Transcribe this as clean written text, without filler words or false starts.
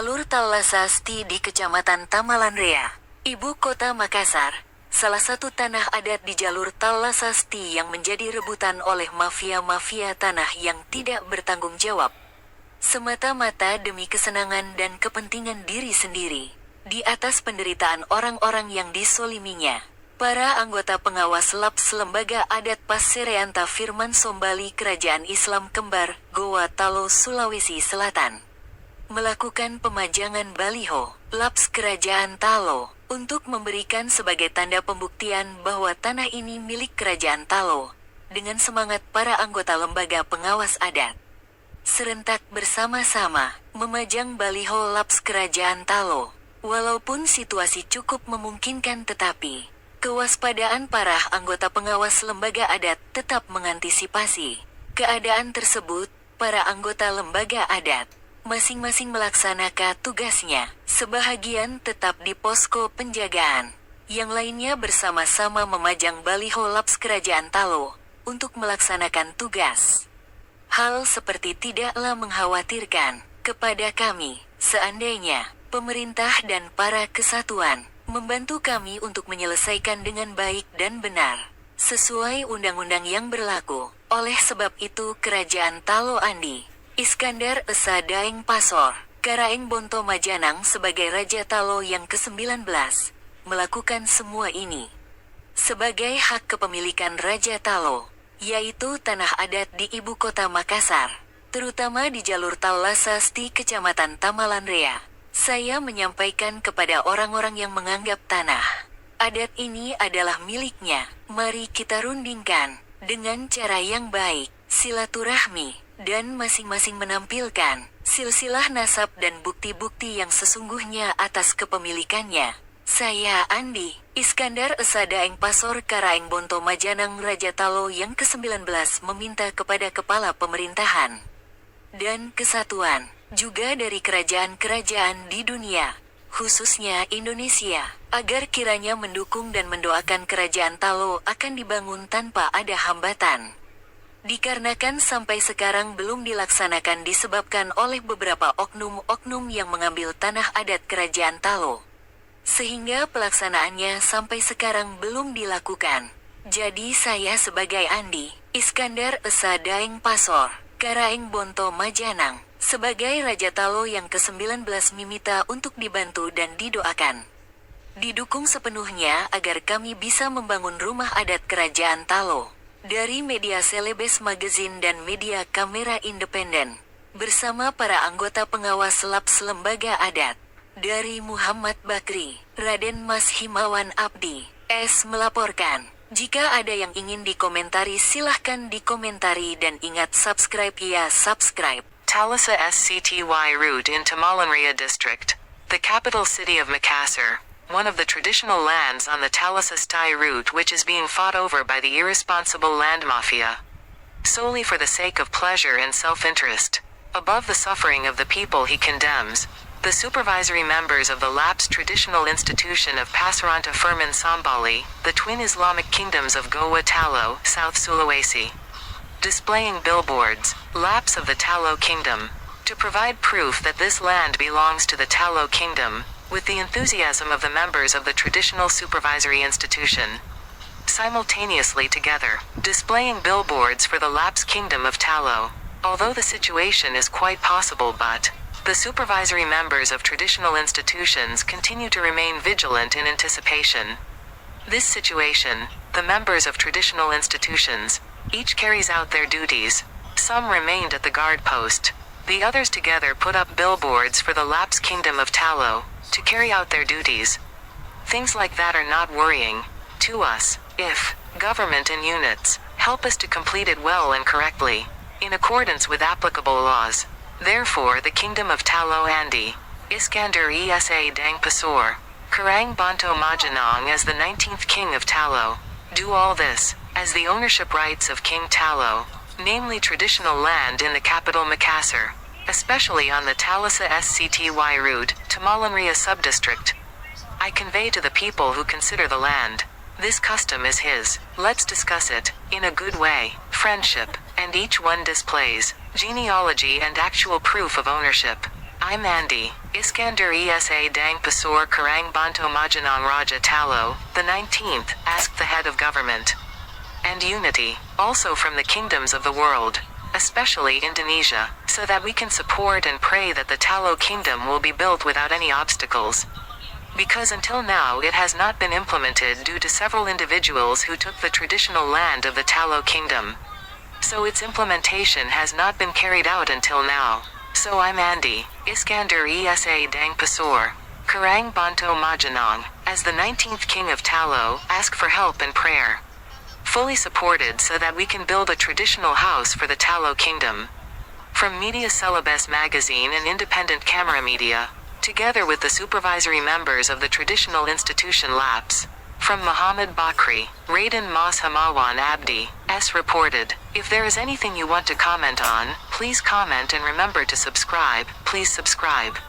Jalur Talasasti di Kecamatan Tamalanrea, Ibu Kota Makassar. Salah satu tanah adat di jalur Talasasti yang menjadi rebutan oleh mafia-mafia tanah yang tidak bertanggung jawab. Semata-mata demi kesenangan dan kepentingan diri sendiri. Di atas penderitaan orang-orang yang disoliminya. Para anggota pengawas LAPS Lembaga Adat Passereanta Firman Sombali Kerajaan Islam Kembar, Goa Talo, Sulawesi Selatan. Melakukan pemajangan baliho, LAPS Kerajaan Talo, untuk memberikan sebagai tanda pembuktian bahwa tanah ini milik Kerajaan Talo, dengan semangat para anggota lembaga pengawas adat. Serentak bersama-sama, memajang baliho LAPS Kerajaan Talo. Walaupun situasi cukup memungkinkan tetapi, kewaspadaan para anggota pengawas lembaga adat tetap mengantisipasi keadaan tersebut. Para anggota lembaga adat masing-masing melaksanakan tugasnya. Sebahagian tetap di posko penjagaan. Yang lainnya bersama-sama memajang baliho LAPS Kerajaan Talo untuk melaksanakan tugas. Hal seperti tidaklah mengkhawatirkan kepada kami, seandainya pemerintah dan para kesatuan membantu kami untuk menyelesaikan dengan baik dan benar, sesuai undang-undang yang berlaku. Oleh sebab itu Kerajaan Talo Andi Iskandar Esa Daeng Pasor, Karaeng Bonto Majanang sebagai Raja Talo yang ke-19, melakukan semua ini sebagai hak kepemilikan Raja Talo, yaitu tanah adat di Ibu Kota Makassar, terutama di jalur Talasasti Kecamatan Tamalanrea. Saya menyampaikan kepada orang-orang yang menganggap tanah adat ini adalah miliknya, mari kita rundingkan dengan cara yang baik, silaturahmi, dan masing-masing menampilkan silsilah nasab dan bukti-bukti yang sesungguhnya atas kepemilikannya. Saya Andi Iskandar Esa Daeng Pasor Karaeng Bonto Majanang Raja Talo yang ke-19 meminta kepada kepala pemerintahan dan kesatuan, juga dari kerajaan-kerajaan di dunia, khususnya Indonesia, agar kiranya mendukung dan mendoakan Kerajaan Talo akan dibangun tanpa ada hambatan. Dikarenakan sampai sekarang belum dilaksanakan disebabkan oleh beberapa oknum-oknum yang mengambil tanah adat Kerajaan Talo. Sehingga pelaksanaannya sampai sekarang belum dilakukan. Jadi saya sebagai Andi Iskandar Esa Daeng Pasor, Karaeng Bonto Majanang, sebagai Raja Talo yang ke-19 meminta untuk dibantu dan didoakan. Didukung sepenuhnya agar kami bisa membangun rumah adat Kerajaan Talo. Dari media Celebes Magazine dan media Kamera Independen, bersama para anggota pengawas LAPS Lembaga Adat, dari Muhammad Bakri, Raden Mas Himawan Abdi, S. melaporkan. Jika ada yang ingin dikomentari silahkan dikomentari dan ingat subscribe ya subscribe. Talassa SCTY route in Tamalanrea district, the capital city of Makassar, one of the traditional lands on the Talasasti route which is being fought over by the irresponsible land mafia, solely for the sake of pleasure and self-interest. Above the suffering of the people he condemns, the supervisory members of the LAPS traditional institution of Passereanta Firman Sombali, the twin Islamic kingdoms of Goa Talo, South Sulawesi, displaying billboards, LAPS of the Talo Kingdom, to provide proof that this land belongs to the Talo Kingdom, with the enthusiasm of the members of the traditional supervisory institution, simultaneously together, displaying billboards for the LAPS Kingdom of Talo. Although the situation is quite possible but, the supervisory members of traditional institutions continue to remain vigilant in anticipation. This situation, the members of traditional institutions, each carries out their duties. Some remained at the guard post. The others together put up billboards for the LAPS Kingdom of Talo, to carry out their duties. Things like that are not worrying to us, if government and units help us to complete it well and correctly, in accordance with applicable laws. Therefore the Kingdom of Talo Andi Iskandar Esa Daeng Pasor, Karaeng Bonto Majanang as the 19th King of Talo, do all this, as the ownership rights of King Talo, namely traditional land in the capital Makassar, especially on the Talassa SCTY route, Tamalanrea subdistrict. I convey to the people who consider the land, this custom is his, let's discuss it, in a good way, friendship, and each one displays genealogy and actual proof of ownership. I'm Andy. Iskander Esa Dang Pasor Karang Banto Majanang Raja Talo, the 19th, asked the head of government and unity, also from the kingdoms of the world, especially Indonesia, so that we can support and pray that the Talo kingdom will be built without any obstacles. Because until now it has not been implemented due to several individuals who took the traditional land of the Talo kingdom. So its implementation has not been carried out until now. So I'm Andy, Iskander Esa Dang Pasor, Karang Banto Majanang, as the 19th king of Talo, ask for help and prayer. Fully supported so that we can build a traditional house for the Talo kingdom. From Media Celebes magazine and independent camera media, together with the supervisory members of the traditional institution LAPS. From Muhammad Bakri, Raden Mas Hamawan Abdi, S. reported. If there is anything you want to comment on, please comment and remember to subscribe, please subscribe.